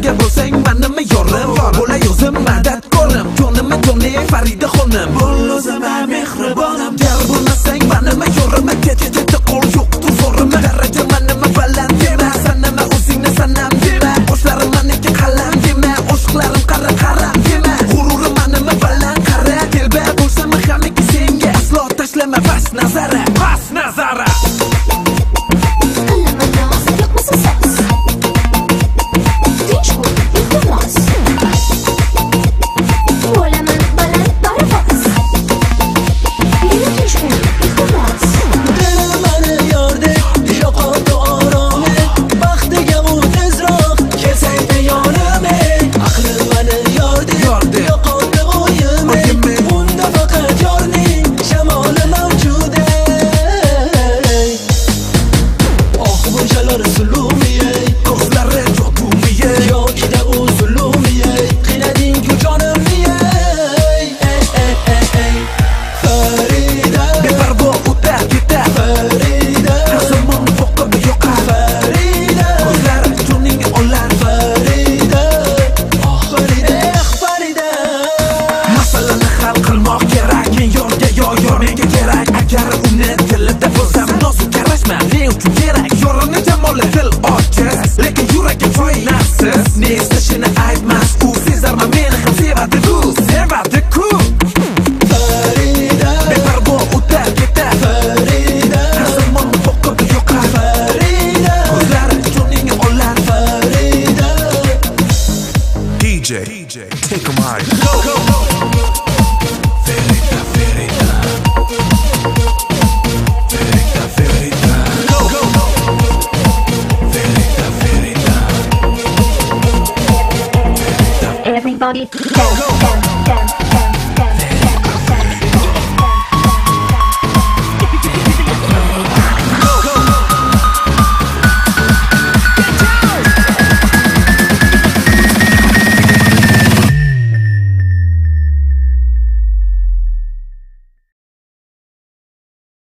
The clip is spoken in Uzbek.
Agar bo'lsang menimi yorim bo'la yozim madad ko'rim jo'nimni jo'ni Farida xonim bo'l o'zimga mehribonim jar bo'lmasang menimi yorim ketdi qo'l yo'qdir zo'rim daraja menimi baland dema sanama o'zingni sanam dema qoshlarim meniki qalam dema oshiqlarim qaram dema g'ururim menimi baland qara telba bo'lsam hamiki senga aslo tashlama bas nazara DJ, take 'em high. Go. Verita. Go. Everybody dance.